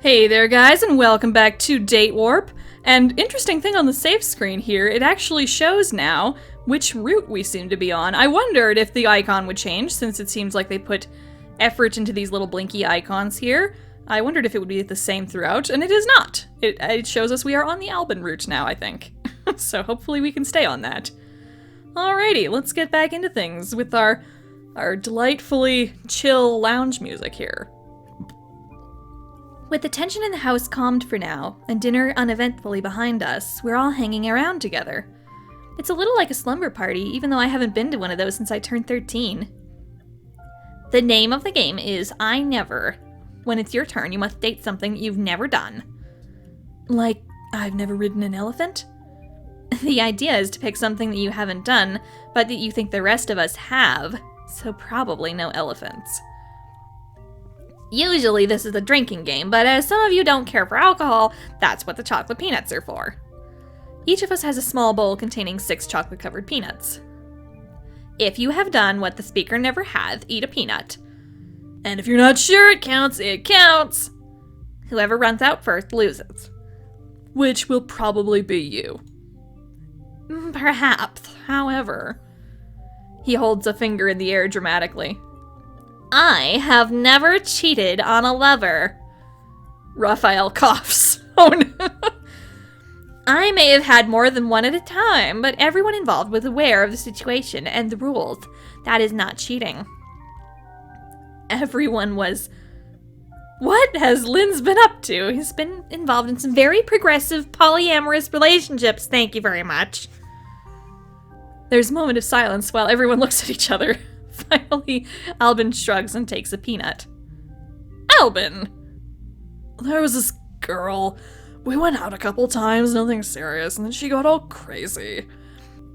Hey there guys, and welcome back to Date Warp. And interesting thing on the save screen here, it actually shows now which route we seem to be on. I wondered if the icon would change, since it seems like they put effort into these little blinky icons here. I wondered if it would be the same throughout, and it is not. It shows us we are on the Alben Route now, I think. So hopefully we can stay on that. Alrighty, let's get back into things with our delightfully chill lounge music here. With the tension in the house calmed for now, and dinner uneventfully behind us, we're all hanging around together. It's a little like a slumber party, even though I haven't been to one of those since I turned 13. The name of the game is I Never. When it's your turn, you must date something you've never done. Like, I've never ridden an elephant? The idea is to pick something that you haven't done, but that you think the rest of us have, so probably no elephants. Usually this is a drinking game, but as some of you don't care for alcohol, that's what the chocolate peanuts are for. Each of us has a small bowl containing 6 chocolate-covered peanuts. If you have done what the speaker never has, eat a peanut. And if you're not sure it counts, it counts! Whoever runs out first loses. Which will probably be you. Perhaps, however. He holds a finger in the air dramatically. I have never cheated on a lover. Raphael coughs. Oh no. I may have had more than one at a time, but everyone involved was aware of the situation and the rules. That is not cheating. Everyone was... What has Lynn's been up to? He's been involved in some very progressive polyamorous relationships, thank you very much. There's a moment of silence while everyone looks at each other. Finally, Alben shrugs and takes a peanut. Alben! There was this girl. We went out a couple times, nothing serious, and then she got all crazy.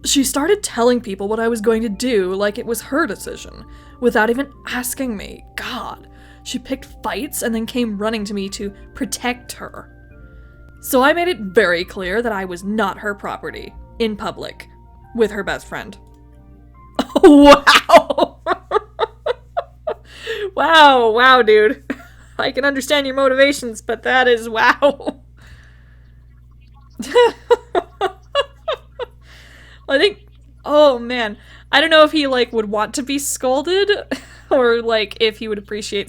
She started telling people what I was going to do like it was her decision, without even asking me. God, she picked fights and then came running to me to protect her. So I made it very clear that I was not her property, in public, with her best friend. Wow! Wow, dude. I can understand your motivations, but that is wow. I think, oh man, I don't know if he would want to be scolded or if he would appreciate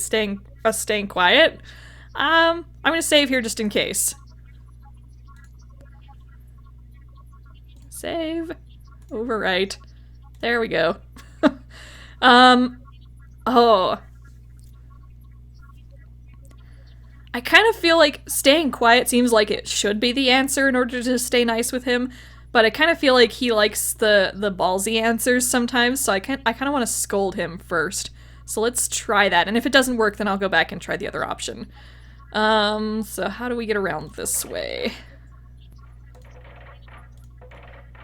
us staying quiet. I'm gonna save here just in case. Save. Overwrite. There we go. Oh. I kind of feel like staying quiet seems like it should be the answer in order to stay nice with him, but I kind of feel like he likes the ballsy answers sometimes, so I kind of want to scold him first. So let's try that, and if it doesn't work, then I'll go back and try the other option. So how do we get around this way?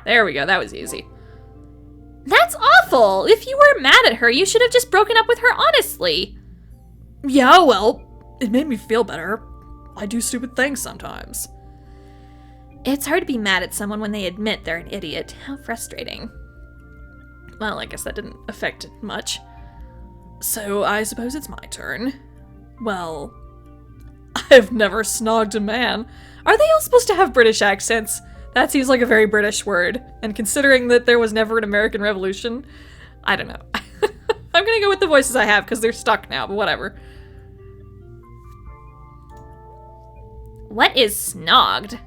There we go, that was easy. That's awful! If you were mad at her, you should have just broken up with her honestly. Yeah, well, it made me feel better. I do stupid things sometimes. It's hard to be mad at someone when they admit they're an idiot. How frustrating. Well, I guess that didn't affect it much. So, I suppose it's my turn. Well, I've never snogged a man. Are they all supposed to have British accents? That seems like a very British word, and considering that there was never an American Revolution, I don't know. I'm gonna go with the voices I have because they're stuck now, but whatever. What is snogged?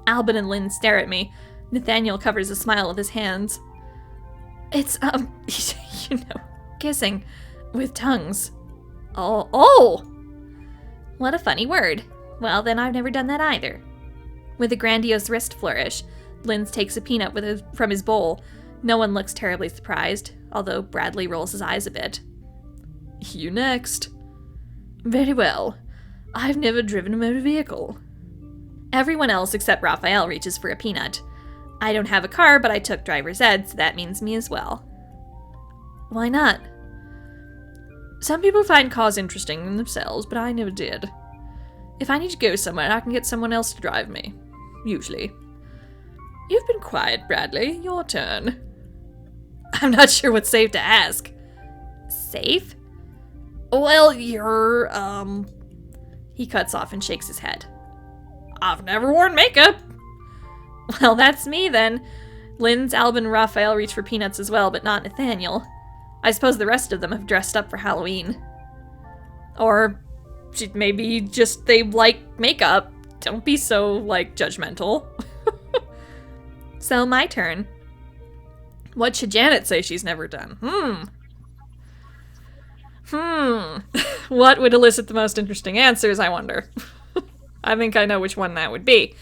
Alben and Lynn stare at me. Nathaniel covers a smile with his hands. It's, kissing with tongues. Oh! What a funny word. Well, then I've never done that either. With a grandiose wrist flourish, Lynn takes a peanut from his bowl. No one looks terribly surprised, although Bradley rolls his eyes a bit. You next. Very well. I've never driven a motor vehicle. Everyone else except Raphael reaches for a peanut. I don't have a car, but I took driver's ed, so that means me as well. Why not? Some people find cars interesting in themselves, but I never did. If I need to go somewhere, I can get someone else to drive me. Usually. You've been quiet, Bradley. Your turn. I'm not sure what's safe to ask. Safe? Well, He cuts off and shakes his head. I've never worn makeup. Well, that's me then. Linz, Alben, and Raphael reach for peanuts as well, but not Nathaniel. I suppose the rest of them have dressed up for Halloween. Or maybe just they like makeup. Don't be so, judgmental. So, my turn. What should Janet say she's never done? What would elicit the most interesting answers, I wonder? I think I know which one that would be.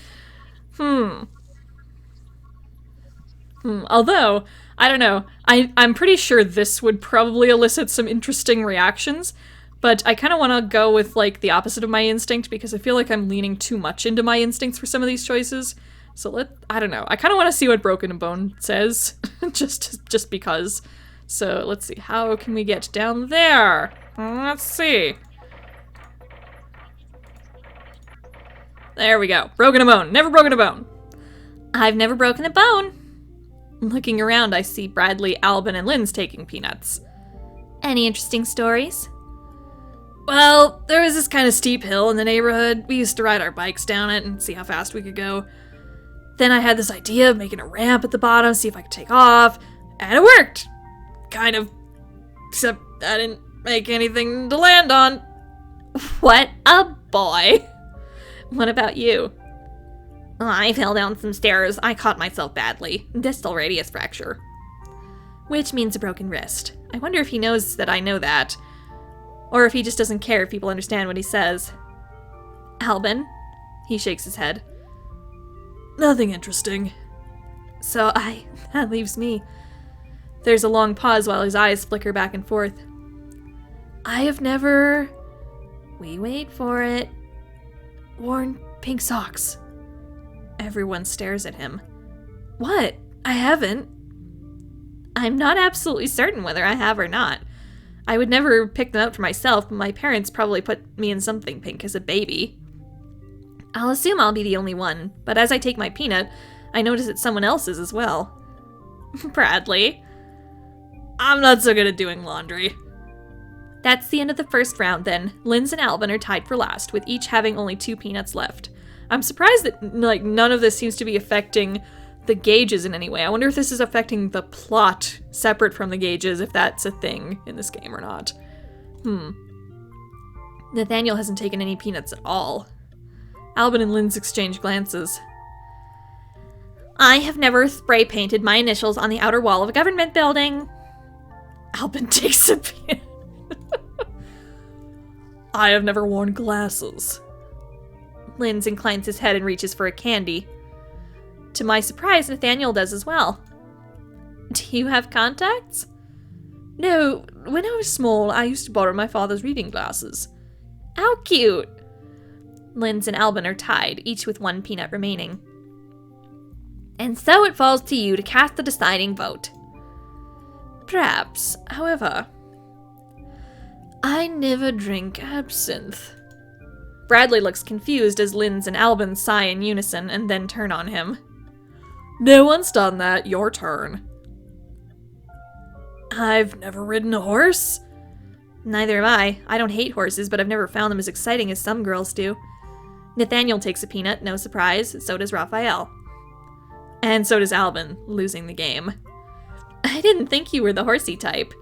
Although, I don't know. I'm pretty sure this would probably elicit some interesting reactions, but I kind of want to go with, the opposite of my instinct, because I feel like I'm leaning too much into my instincts for some of these choices. So I don't know. I kind of want to see what Broken Bone says, just because. So let's see. How can we get down there? Let's see. There we go. Broken a bone. Never broken a bone. I've never broken a bone. Looking around, I see Bradley, Alben, and Linz taking peanuts. Any interesting stories? Well, there was this kind of steep hill in the neighborhood. We used to ride our bikes down it and see how fast we could go. Then I had this idea of making a ramp at the bottom, see if I could take off, and it worked. Kind of. Except I didn't make anything to land on. What a boy. What about you? I fell down some stairs. I caught myself badly. Distal radius fracture. Which means a broken wrist. I wonder if he knows that I know that. Or if he just doesn't care if people understand what he says. Alben? He shakes his head. Nothing interesting. So that leaves me. There's a long pause while his eyes flicker back and forth. I have never... We wait for it. Worn pink socks. Everyone stares at him. What? I haven't. I'm not absolutely certain whether I have or not. I would never pick them up for myself, but my parents probably put me in something pink as a baby. I'll assume I'll be the only one, but as I take my peanut, I notice it's someone else's as well. Bradley. I'm not so good at doing laundry. That's the end of the first round then. Linz and Alvin are tied for last, with each having only 2 peanuts left. I'm surprised that, none of this seems to be affecting the gauges in any way. I wonder if this is affecting the plot separate from the gauges, if that's a thing in this game or not. Nathaniel hasn't taken any peanuts at all. Alben and Linz exchange glances. I have never spray painted my initials on the outer wall of a government building. Alben takes a peanut. I have never worn glasses. Linz inclines his head and reaches for a candy. To my surprise, Nathaniel does as well. Do you have contacts? No, when I was small, I used to borrow my father's reading glasses. How cute! Linz and Alben are tied, each with 1 peanut remaining. And so it falls to you to cast the deciding vote. Perhaps, however, I never drink absinthe. Bradley looks confused as Linz and Alben sigh in unison and then turn on him. No one's done that. Your turn. I've never ridden a horse. Neither have I. I don't hate horses, but I've never found them as exciting as some girls do. Nathaniel takes a peanut, no surprise. So does Raphael. And so does Alvin, losing the game. I didn't think you were the horsey type.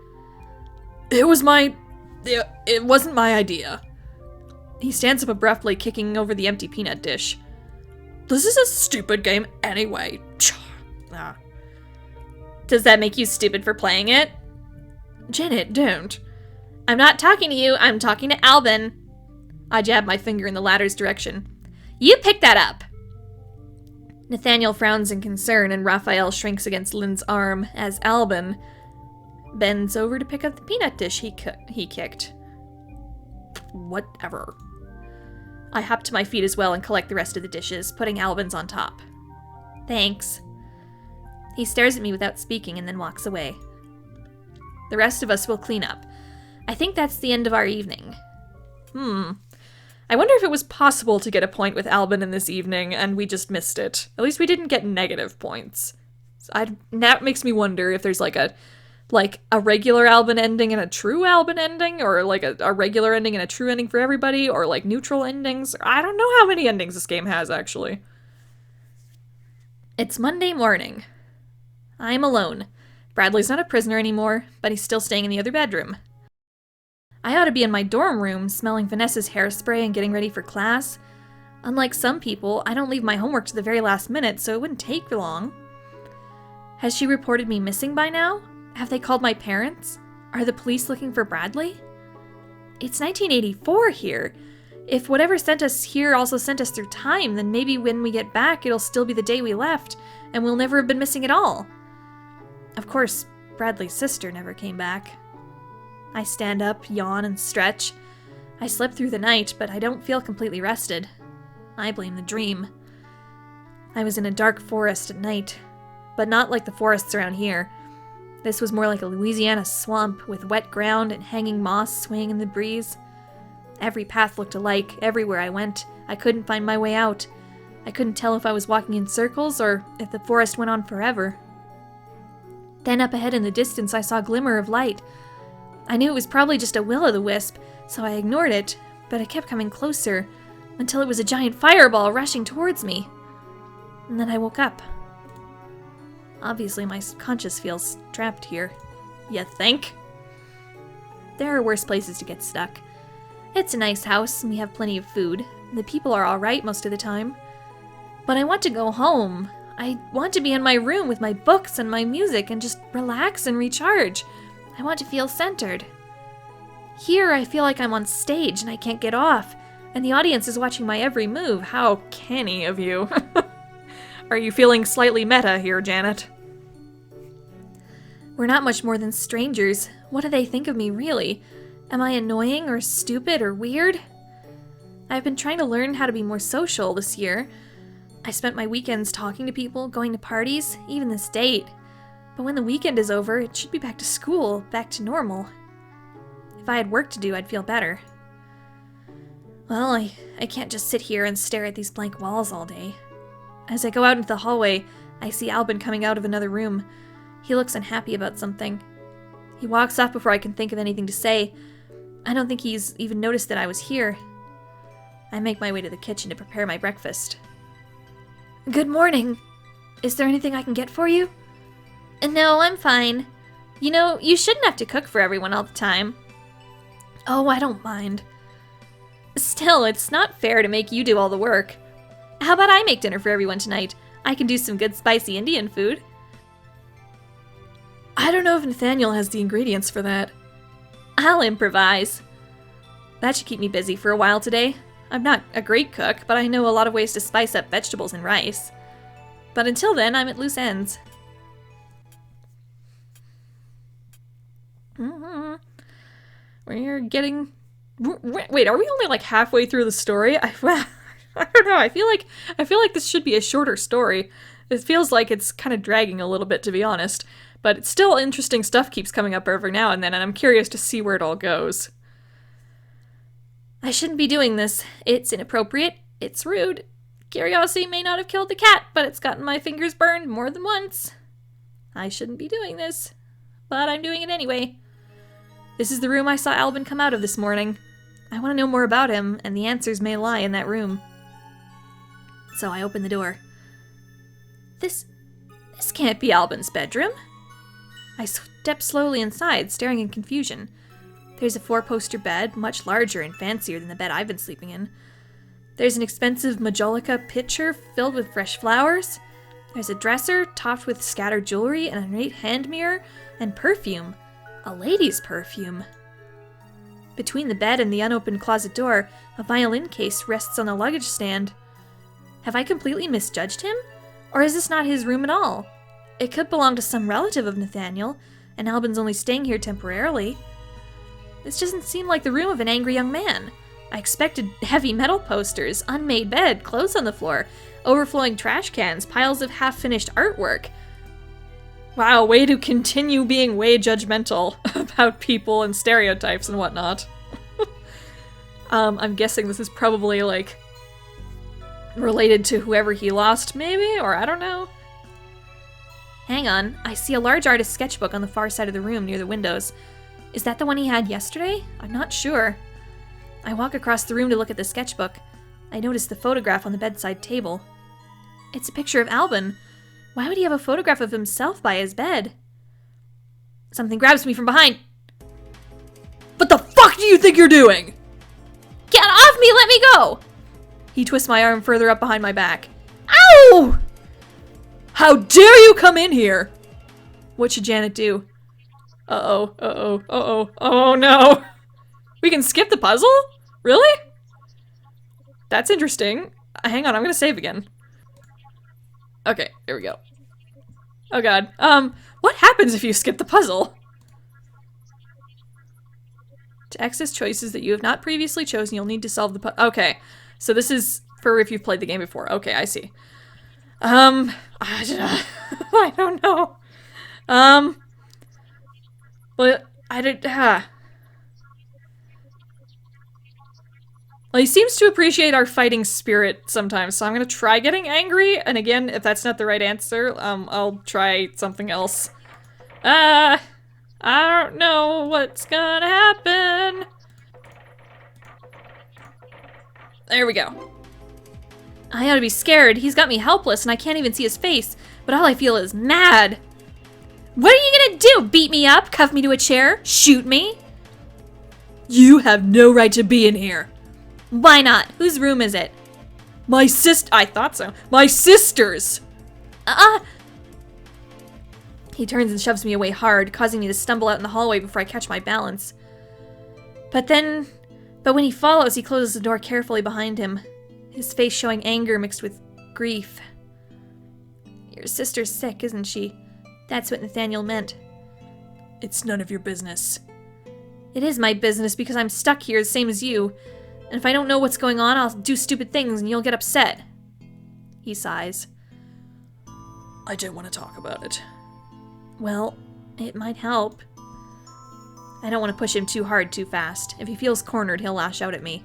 It wasn't my idea. He stands up abruptly, kicking over the empty peanut dish. This is a stupid game anyway. Does that make you stupid for playing it? Janet, don't. I'm not talking to you, I'm talking to Alben. I jab my finger in the latter's direction. You pick that up! Nathaniel frowns in concern and Raphael shrinks against Lynn's arm as Alben bends over to pick up the peanut dish he kicked. Whatever. I hop to my feet as well and collect the rest of the dishes, putting Alben's on top. Thanks. He stares at me without speaking and then walks away. The rest of us will clean up. I think that's the end of our evening. I wonder if it was possible to get a point with Alben in this evening and we just missed it. At least we didn't get negative points. That makes me wonder if there's like Like a regular Alben ending and a true Alben ending, or like a regular ending and a true ending for everybody, or like neutral endings. I don't know how many endings this game has, actually. It's Monday morning. I'm alone. Bradley's not a prisoner anymore, but he's still staying in the other bedroom. I ought to be in my dorm room, smelling Vanessa's hairspray and getting ready for class. Unlike some people, I don't leave my homework to the very last minute, so it wouldn't take long. Has she reported me missing by now? Have they called my parents? Are the police looking for Bradley? It's 1984 here. If whatever sent us here also sent us through time, then maybe when we get back it'll still be the day we left, and we'll never have been missing at all. Of course, Bradley's sister never came back. I stand up, yawn, and stretch. I slept through the night, but I don't feel completely rested. I blame the dream. I was in a dark forest at night, but not like the forests around here. This was more like a Louisiana swamp with wet ground and hanging moss swaying in the breeze. Every path looked alike everywhere I went. I couldn't find my way out. I couldn't tell if I was walking in circles or if the forest went on forever. Then up ahead in the distance I saw a glimmer of light. I knew it was probably just a will-o'-the-wisp, so I ignored it, but it kept coming closer until it was a giant fireball rushing towards me. And then I woke up. Obviously, my conscience feels trapped here. You think? There are worse places to get stuck. It's a nice house, and we have plenty of food. The people are alright most of the time. But I want to go home. I want to be in my room with my books and my music and just relax and recharge. I want to feel centered. Here, I feel like I'm on stage and I can't get off, and the audience is watching my every move. How canny of you. Are you feeling slightly meta here, Janet? We're not much more than strangers. What do they think of me, really? Am I annoying or stupid or weird? I've been trying to learn how to be more social this year. I spent my weekends talking to people, going to parties, even this date. But when the weekend is over, it should be back to school, back to normal. If I had work to do, I'd feel better. Well, I can't just sit here and stare at these blank walls all day. As I go out into the hallway, I see Alben coming out of another room. He looks unhappy about something. He walks off before I can think of anything to say. I don't think he's even noticed that I was here. I make my way to the kitchen to prepare my breakfast. Good morning. Is there anything I can get for you? No, I'm fine. You know, you shouldn't have to cook for everyone all the time. Oh, I don't mind. Still, it's not fair to make you do all the work. How about I make dinner for everyone tonight? I can do some good spicy Indian food. I don't know if Nathaniel has the ingredients for that. I'll improvise. That should keep me busy for a while today. I'm not a great cook, but I know a lot of ways to spice up vegetables and rice. But until then, I'm at loose ends. We're getting... Wait, are we only like halfway through the story? I don't know. I feel like this should be a shorter story. It feels like it's kind of dragging a little bit, to be honest. But it's still interesting stuff keeps coming up every now and then, and I'm curious to see where it all goes. I shouldn't be doing this. It's inappropriate. It's rude. Curiosity may not have killed the cat, but it's gotten my fingers burned more than once. I shouldn't be doing this, but I'm doing it anyway. This is the room I saw Alvin come out of this morning. I want to know more about him, and the answers may lie in that room. So I open the door. This can't be Alvin's bedroom. I step slowly inside, staring in confusion. There's a 4-poster bed, much larger and fancier than the bed I've been sleeping in. There's an expensive majolica pitcher filled with fresh flowers. There's a dresser topped with scattered jewelry and an ornate hand mirror and perfume. A lady's perfume. Between the bed and the unopened closet door, a violin case rests on the luggage stand. Have I completely misjudged him? Or is this not his room at all? It could belong to some relative of Nathaniel, and Alben's only staying here temporarily. This doesn't seem like the room of an angry young man. I expected heavy metal posters, unmade bed, clothes on the floor, overflowing trash cans, piles of half-finished artwork. Wow, way to continue being way judgmental about people and stereotypes and whatnot. I'm guessing this is probably, like, related to whoever he lost, maybe? Or I don't know. Hang on, I see a large artist's sketchbook on the far side of the room near the windows. Is that the one he had yesterday? I'm not sure. I walk across the room to look at the sketchbook. I notice the photograph on the bedside table. It's a picture of Alben. Why would he have a photograph of himself by his bed? Something grabs me from behind. What the fuck do you think you're doing? Get off me! Let me go! He twists my arm further up behind my back. Ow! How dare you come in here? What should Janet do? Uh-oh, uh-oh, uh-oh, oh no! We can skip the puzzle? Really? That's interesting. Hang on, I'm gonna save again. Okay, here we go. Oh god. What happens if you skip the puzzle? To access choices that you have not previously chosen, you'll need to solve the puzzle. Okay, so this is for if you've played the game before. Okay, I see. I don't know. Well, I did, Well, he seems to appreciate our fighting spirit sometimes, so I'm gonna try getting angry, and again, if that's not the right answer, I'll try something else. I don't know what's gonna happen. There we go. I ought to be scared. He's got me helpless, and I can't even see his face, but all I feel is mad. What are you gonna do? Beat me up? Cuff me to a chair? Shoot me? You have no right to be in here. Why not? Whose room is it? My I thought so. My sister's! He turns and shoves me away hard, causing me to stumble out in the hallway before I catch my balance. But when he follows, he closes the door carefully behind him, his face showing anger mixed with grief. Your sister's sick, isn't she? That's what Nathaniel meant. It's none of your business. It is my business because I'm stuck here the same as you. And if I don't know what's going on, I'll do stupid things and you'll get upset. He sighs. I don't want to talk about it. Well, it might help. I don't want to push him too hard too fast. If he feels cornered, he'll lash out at me.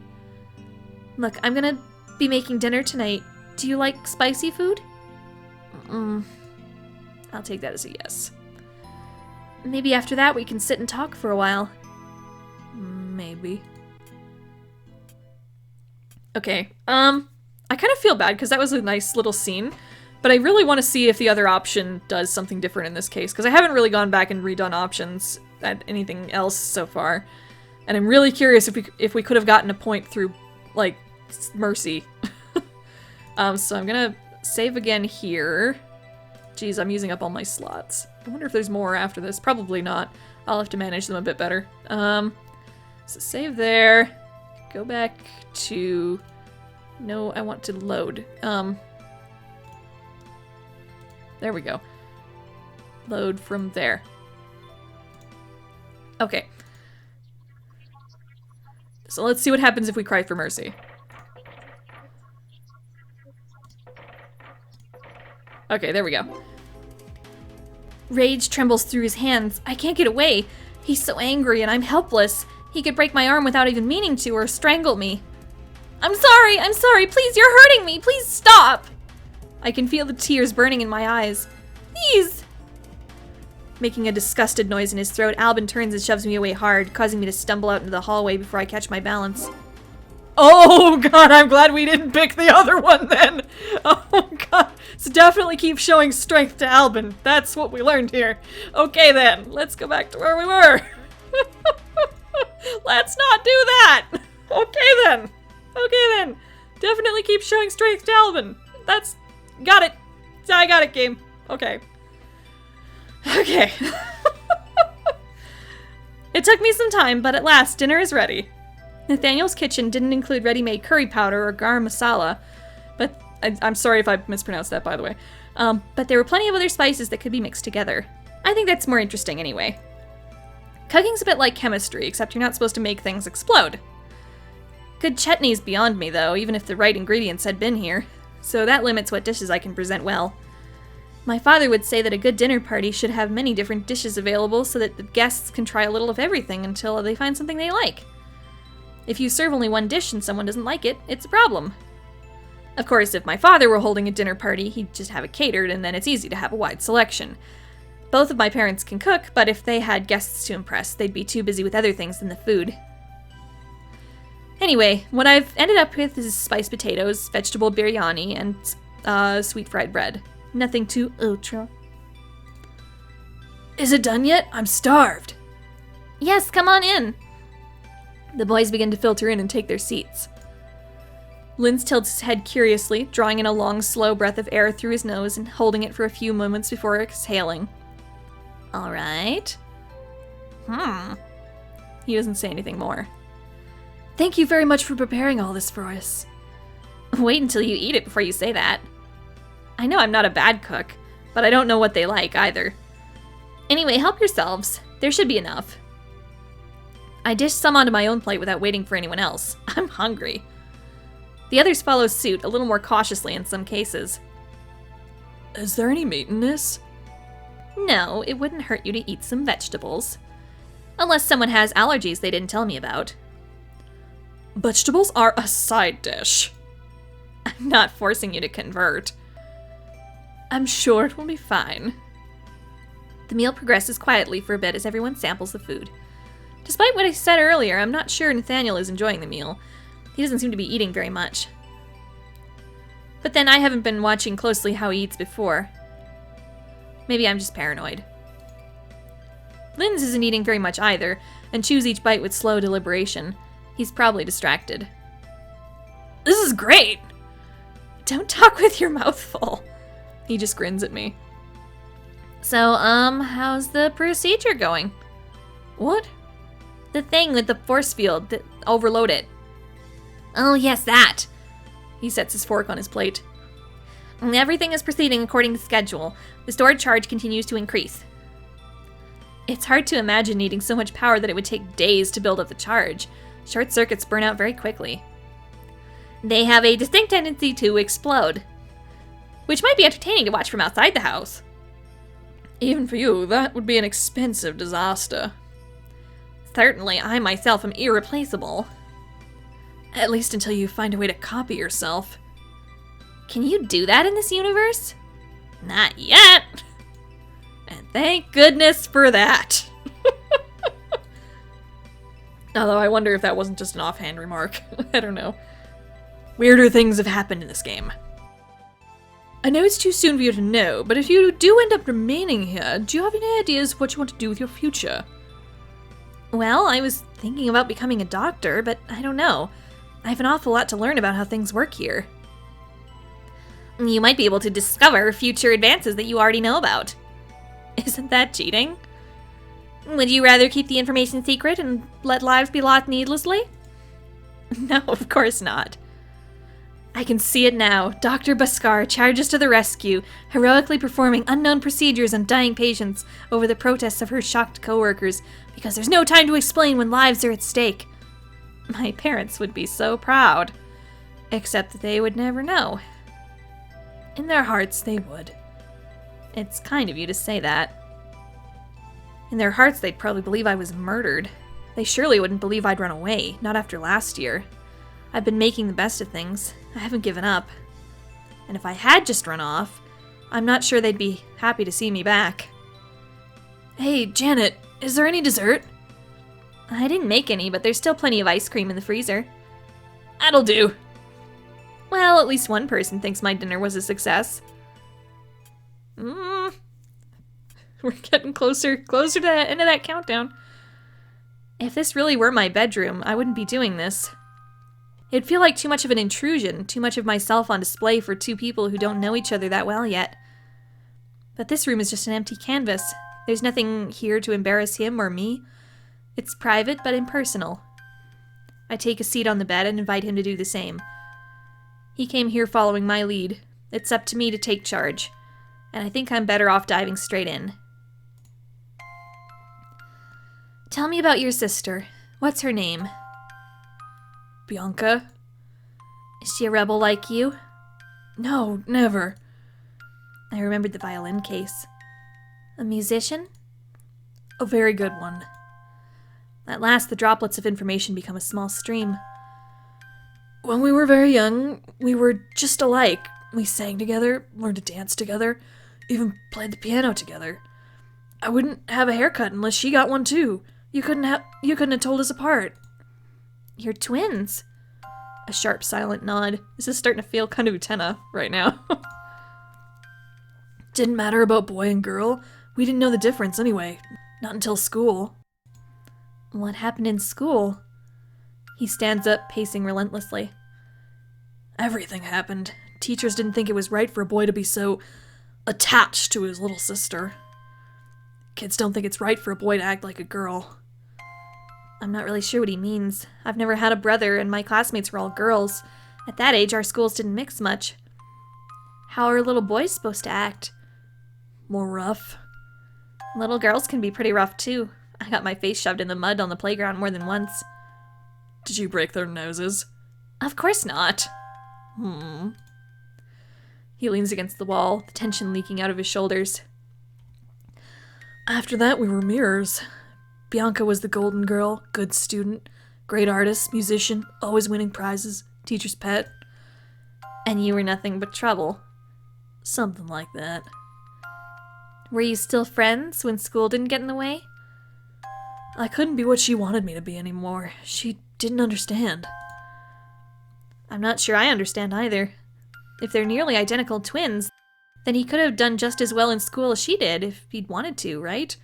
Look, I'm gonna be making dinner tonight. Do you like spicy food? I'll take that as a yes. Maybe after that we can sit and talk for a while. Maybe. Okay, I kind of feel bad because that was a nice little scene, but I really want to see if the other option does something different in this case, because I haven't really gone back and redone options at anything else so far, and I'm really curious if we could have gotten a point through, like, mercy. So I'm gonna save again here. Jeez, I'm using up all my slots. I wonder if there's more after this. Probably not. I'll have to manage them a bit better. So save there. Go back to... No, I want to load. There we go. Load from there. Okay. So let's see what happens if we cry for mercy. Okay, there we go. Rage trembles through his hands. I can't get away. He's so angry and I'm helpless. He could break my arm without even meaning to or strangle me. I'm sorry, please, you're hurting me, please stop! I can feel the tears burning in my eyes. Please! Making a disgusted noise in his throat, Alben turns and shoves me away hard, causing me to stumble out into the hallway before I catch my balance. Oh god, I'm glad we didn't pick the other one then! Oh god, so definitely keep showing strength to Alben. That's what we learned here. Okay then, let's go back to where we were. Let's not do that! Okay then. Okay then. Definitely keep showing strength to Alben. That's... Got it. I got it, game. Okay. Okay. It took me some time, but at last dinner is ready. Nathaniel's kitchen didn't include ready-made curry powder or garam masala, but I'm sorry if I mispronounced that, by the way. But there were plenty of other spices that could be mixed together. I think that's more interesting anyway. Cooking's a bit like chemistry, except you're not supposed to make things explode. Good chutney's beyond me, though, even if the right ingredients had been here, so that limits what dishes I can present well. My father would say that a good dinner party should have many different dishes available so that the guests can try a little of everything until they find something they like. If you serve only one dish and someone doesn't like it, it's a problem. Of course, if my father were holding a dinner party, he'd just have it catered, and then it's easy to have a wide selection. Both of my parents can cook, but if they had guests to impress, they'd be too busy with other things than the food. Anyway, what I've ended up with is spiced potatoes, vegetable biryani, and sweet fried bread. Nothing too ultra. Is it done yet? I'm starved. Yes, come on in. The boys begin to filter in and take their seats. Linz tilts his head curiously, drawing in a long, slow breath of air through his nose and holding it for a few moments before exhaling. All right. He doesn't say anything more. Thank you very much for preparing all this for us. Wait until you eat it before you say that. I know I'm not a bad cook, but I don't know what they like either. Anyway, help yourselves. There should be enough. I dish some onto my own plate without waiting for anyone else. I'm hungry. The others follow suit, a little more cautiously in some cases. Is there any meat in this? No, it wouldn't hurt you to eat some vegetables. Unless someone has allergies they didn't tell me about. Vegetables are a side dish. I'm not forcing you to convert. I'm sure it will be fine. The meal progresses quietly for a bit as everyone samples the food. Despite what I said earlier, I'm not sure Nathaniel is enjoying the meal. He doesn't seem to be eating very much. But then I haven't been watching closely how he eats before. Maybe I'm just paranoid. Linz isn't eating very much either, and chews each bite with slow deliberation. He's probably distracted. This is great! Don't talk with your mouth full. He just grins at me. So, how's the procedure going? What? The thing with the force field that overload it. Oh, yes, that. He sets his fork on his plate. Everything is proceeding according to schedule. The stored charge continues to increase. It's hard to imagine needing so much power that it would take days to build up the charge. Short circuits burn out very quickly. They have a distinct tendency to explode, which might be entertaining to watch from outside the house. Even for you, that would be an expensive disaster. Certainly, I myself am irreplaceable. At least until you find a way to copy yourself. Can you do that in this universe? Not yet. And thank goodness for that. Although I wonder if that wasn't just an offhand remark. I don't know. Weirder things have happened in this game. I know it's too soon for you to know, but if you do end up remaining here, do you have any ideas what you want to do with your future? Well, I was thinking about becoming a doctor, but I don't know. I have an awful lot to learn about how things work here. You might be able to discover future advances that you already know about. Isn't that cheating? Would you rather keep the information secret and let lives be lost needlessly? No, of course not. I can see it now. Dr. Baskar charges to the rescue, heroically performing unknown procedures on dying patients over the protests of her shocked co-workers, because there's no time to explain when lives are at stake. My parents would be so proud. Except that they would never know. In their hearts, they would. It's kind of you to say that. In their hearts, they'd probably believe I was murdered. They surely wouldn't believe I'd run away, not after last year. I've been making the best of things. I haven't given up. And if I had just run off, I'm not sure they'd be happy to see me back. Hey, Janet, is there any dessert? I didn't make any, but there's still plenty of ice cream in the freezer. That'll do. Well, at least one person thinks my dinner was a success. We're getting closer to the end of that countdown. If this really were my bedroom, I wouldn't be doing this. It'd feel like too much of an intrusion, too much of myself on display for two people who don't know each other that well yet. But this room is just an empty canvas. There's nothing here to embarrass him or me. It's private but impersonal. I take a seat on the bed and invite him to do the same. He came here following my lead. It's up to me to take charge. And I think I'm better off diving straight in. Tell me about your sister. What's her name? Bianca? Is she a rebel like you? No, never. I remembered the violin case. A musician? A very good one. At last, the droplets of information become a small stream. When we were very young, we were just alike. We sang together, learned to dance together, even played the piano together. I wouldn't have a haircut unless she got one too. You couldn't have told us apart. You're twins. A sharp, silent nod. This is starting to feel kind of Utena right now. Didn't matter about boy and girl. We didn't know the difference anyway. Not until school. What happened in school? He stands up, pacing relentlessly. Everything happened. Teachers didn't think it was right for a boy to be so attached to his little sister. Kids don't think it's right for a boy to act like a girl. I'm not really sure what he means. I've never had a brother, and my classmates were all girls. At that age, our schools didn't mix much. How are little boys supposed to act? More rough. Little girls can be pretty rough, too. I got my face shoved in the mud on the playground more than once. Did you break their noses? Of course not. He leans against the wall, the tension leaking out of his shoulders. After that, we were mirrors. Bianca was the golden girl, good student, great artist, musician, always winning prizes, teacher's pet. And you were nothing but trouble. Something like that. Were you still friends when school didn't get in the way? I couldn't be what she wanted me to be anymore. She didn't understand. I'm not sure I understand either. If they're nearly identical twins, then he could have done just as well in school as she did if he'd wanted to, right?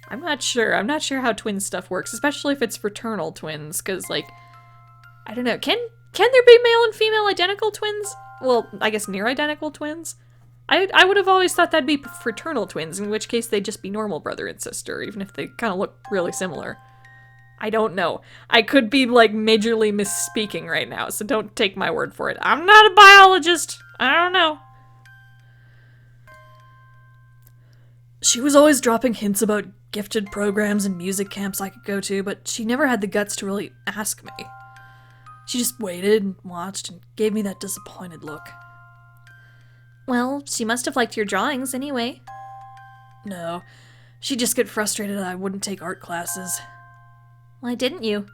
I'm not sure. I'm not sure how twin stuff works, especially if it's fraternal twins, because, like, I don't know. Can there be male and female identical twins? Well, I guess near identical twins? I would have always thought that'd be fraternal twins, in which case they'd just be normal brother and sister, even if they kind of look really similar. I don't know. I could be, like, majorly misspeaking right now, so don't take my word for it. I'm not a biologist. I don't know. She was always dropping hints about gifted programs and music camps I could go to, but she never had the guts to really ask me. She just waited and watched and gave me that disappointed look. Well, she must have liked your drawings anyway. No, she'd just get frustrated that I wouldn't take art classes. Why didn't you?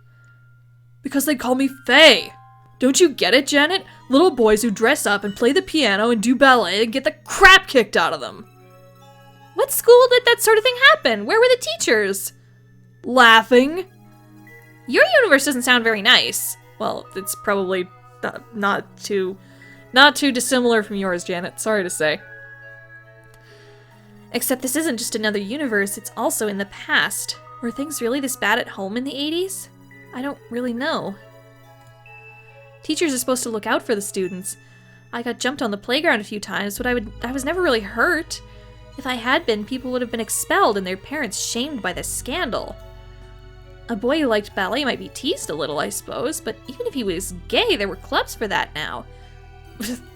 Because they call me Faye. Don't you get it, Janet? Little boys who dress up and play the piano and do ballet and get the crap kicked out of them. What school did that sort of thing happen? Where were the teachers? Laughing. Your universe doesn't sound very nice. Well, it's probably not too dissimilar from yours, Janet. Sorry to say. Except this isn't just another universe, it's also in the past. Were things really this bad at home in the 80s? I don't really know. Teachers are supposed to look out for the students. I got jumped on the playground a few times, but I was never really hurt. If I had been, people would have been expelled and their parents shamed by the scandal. A boy who liked ballet might be teased a little, I suppose, but even if he was gay, there were clubs for that now.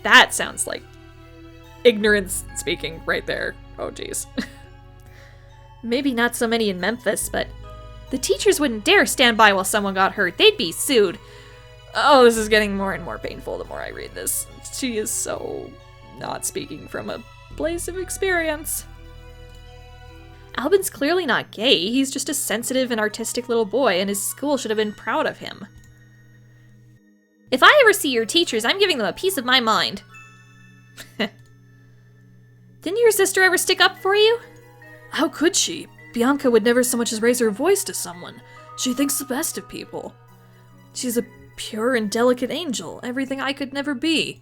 That sounds like ignorance speaking right there. Oh, jeez. Maybe not so many in Memphis, but the teachers wouldn't dare stand by while someone got hurt. They'd be sued. Oh, this is getting more and more painful the more I read this. She is so not speaking from a place of experience. Alben's clearly not gay. He's just a sensitive and artistic little boy, and his school should have been proud of him. If I ever see your teachers, I'm giving them a piece of my mind. Didn't your sister ever stick up for you? How could she? Bianca would never so much as raise her voice to someone. She thinks the best of people. She's a pure and delicate angel, everything I could never be.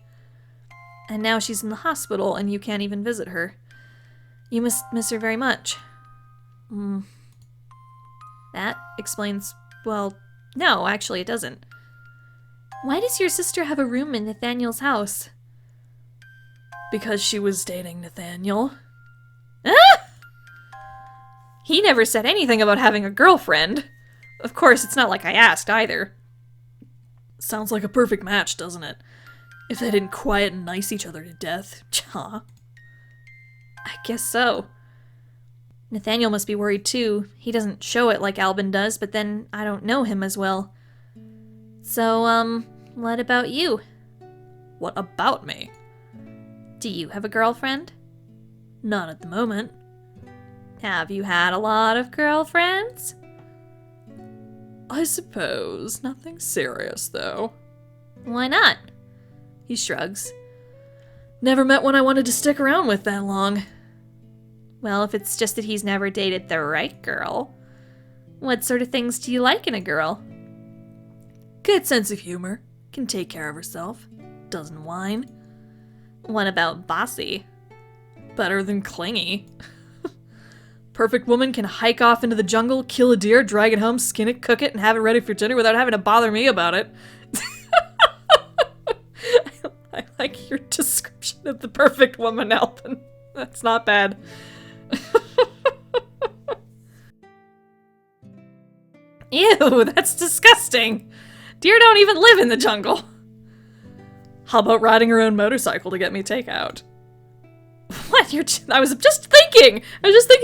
And now she's in the hospital and you can't even visit her. You must miss her very much. That explains... well, no, actually it doesn't. Why does your sister have a room in Nathaniel's house? Because she was dating Nathaniel. Ah! He never said anything about having a girlfriend. Of course, it's not like I asked either. Sounds like a perfect match, doesn't it? If they didn't quiet and nice each other to death. Cha. I guess so. Nathaniel must be worried too. He doesn't show it like Alben does, but then I don't know him as well. So, what about you? What about me? Do you have a girlfriend? Not at the moment. Have you had a lot of girlfriends? I suppose. Nothing serious, though. Why not? He shrugs. Never met one I wanted to stick around with that long. Well, if it's just that he's never dated the right girl, what sort of things do you like in a girl? Good sense of humor. Can take care of herself. Doesn't whine. What about bossy? Better than clingy. Perfect woman can hike off into the jungle, kill a deer, drag it home, skin it, cook it, and have it ready for dinner without having to bother me about it. I like your description of the perfect woman, Alvin. That's not bad. Ew, that's disgusting. Deer don't even live in the jungle. How about riding her own motorcycle to get me takeout? What? I was just thinking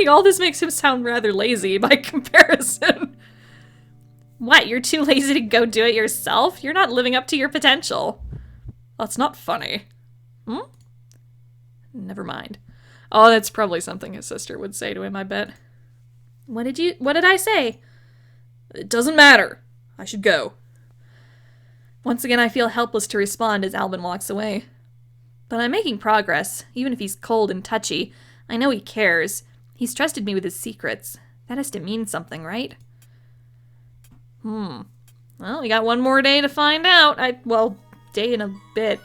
all this makes him sound rather lazy by comparison. What, you're too lazy to go do it yourself? You're not living up to your potential. That's not funny. Never mind. Oh, that's probably something his sister would say to him, I bet. What did I say? It doesn't matter. I should go. Once again, I feel helpless to respond as Alben walks away. But I'm making progress. Even if he's cold and touchy, I know he cares. He's trusted me with his secrets. That has to mean something, right? Well, we got one more day to find out. Day and a bit.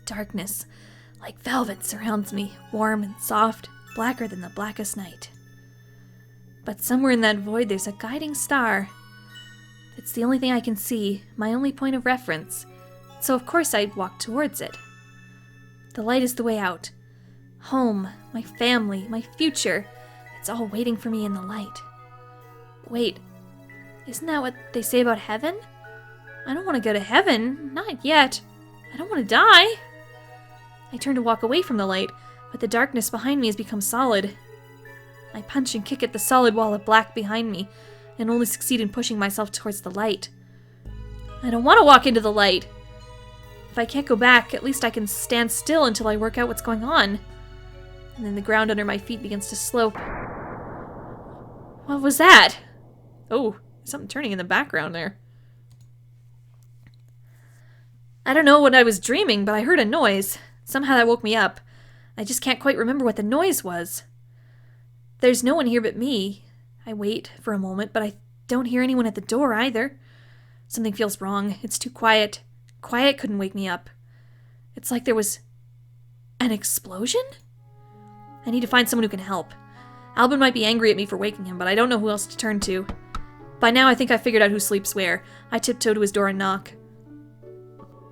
Darkness, like velvet, surrounds me, warm and soft, blacker than the blackest night. But somewhere in that void there's a guiding star. It's the only thing I can see, my only point of reference. So of course I walk towards it. The light is the way out. Home, my family, my future. It's all waiting for me in the light. Wait, isn't that what they say about heaven? I don't want to go to heaven, not yet. I don't want to die. I turn to walk away from the light, but the darkness behind me has become solid. I punch and kick at the solid wall of black behind me, and only succeed in pushing myself towards the light. I don't want to walk into the light. If I can't go back, at least I can stand still until I work out what's going on. And then the ground under my feet begins to slope. What was that? Oh, something turning in the background there. I don't know what I was dreaming, but I heard a noise. Somehow that woke me up. I just can't quite remember what the noise was. There's no one here but me. I wait for a moment, but I don't hear anyone at the door either. Something feels wrong. It's too quiet. Quiet couldn't wake me up. It's like there was an explosion? I need to find someone who can help. Alben might be angry at me for waking him, but I don't know who else to turn to. By now I think I figured out who sleeps where. I tiptoe to his door and knock.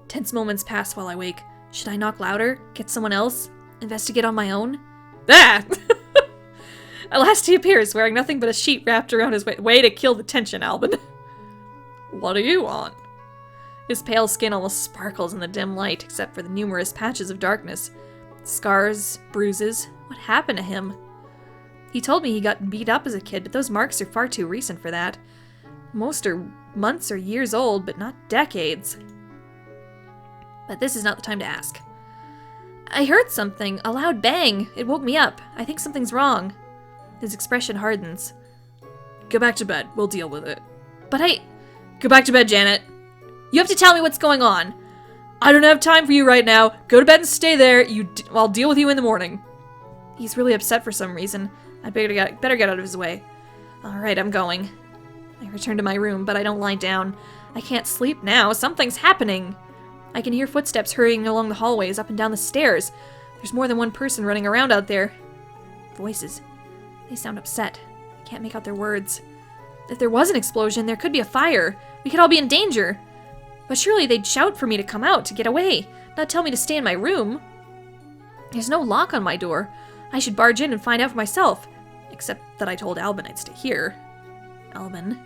Tense moments pass while I wake. Should I knock louder? Get someone else? Investigate on my own? Ah! At last he appears, wearing nothing but a sheet wrapped around his way to kill the tension, Alben. What do you want? His pale skin almost sparkles in the dim light, except for the numerous patches of darkness. Scars, bruises. What happened to him? He told me he got beat up as a kid, but those marks are far too recent for that. Most are months or years old, but not decades. But this is not the time to ask. I heard something, a loud bang. It woke me up. I think something's wrong. His expression hardens. Go back to bed. We'll deal with it. But Go back to bed, Janet. You have to tell me what's going on. I don't have time for you right now. Go to bed and stay there. I'll deal with you in the morning. He's really upset for some reason. I'd better get out of his way. Alright, I'm going. I return to my room, but I don't lie down. I can't sleep now. Something's happening. I can hear footsteps hurrying along the hallways, up and down the stairs. There's more than one person running around out there. Voices. They sound upset. I can't make out their words. If there was an explosion, there could be a fire. We could all be in danger. But surely they'd shout for me to come out, to get away, not tell me to stay in my room. There's no lock on my door. I should barge in and find out for myself. Except that I told Alben I'd stay here. Alben.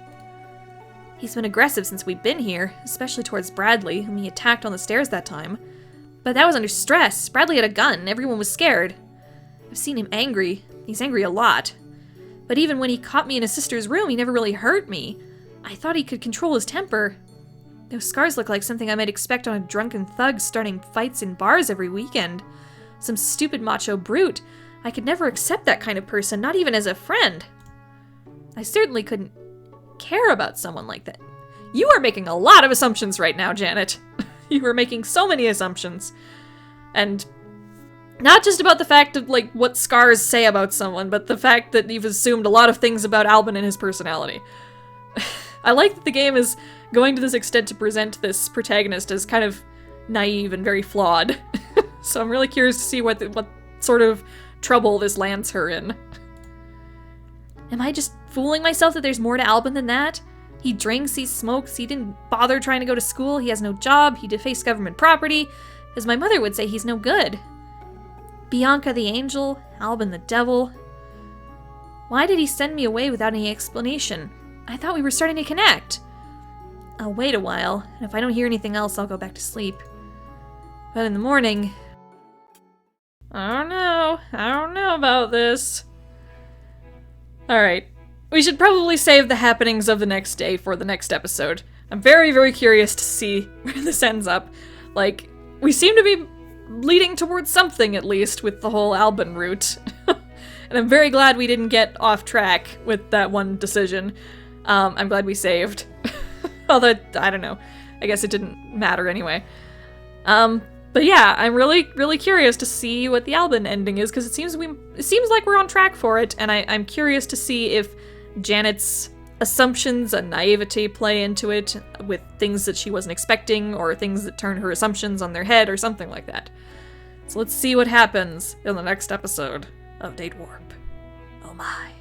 He's been aggressive since we've been here, especially towards Bradley, whom he attacked on the stairs that time. But that was under stress. Bradley had a gun. Everyone was scared. I've seen him angry. He's angry a lot. But even when he caught me in his sister's room, he never really hurt me. I thought he could control his temper. Those scars look like something I might expect on a drunken thug starting fights in bars every weekend. Some stupid macho brute. I could never accept that kind of person, not even as a friend. I certainly couldn't care about someone like that. You are making a lot of assumptions right now, Janet. You are making so many assumptions. And not just about the fact of, like, what scars say about someone, but the fact that you've assumed a lot of things about Alben and his personality. I like that the game is going to this extent to present this protagonist as kind of naive and very flawed. So I'm really curious to see what sort of trouble this lands her in. Am I just fooling myself that there's more to Alben than that? He drinks, he smokes, he didn't bother trying to go to school, he has no job, he defaced government property. As my mother would say, he's no good. Bianca the angel, Alben the devil. Why did he send me away without any explanation? I thought we were starting to connect. I'll wait a while, and if I don't hear anything else, I'll go back to sleep. But in the morning... I don't know about this. Alright. We should probably save the happenings of the next day for the next episode. I'm very, very curious to see where this ends up. Like, we seem to be leading towards something, at least, with the whole Alben route. And I'm very glad we didn't get off track with that one decision. I'm glad we saved. Although, I don't know. I guess it didn't matter anyway. But yeah, I'm really, really curious to see what the Alben ending is, because it seems like we're on track for it, and I'm curious to see if Janet's assumptions and naivety play into it with things that she wasn't expecting, or things that turn her assumptions on their head, or something like that. So let's see what happens in the next episode of Date Warp. Oh my.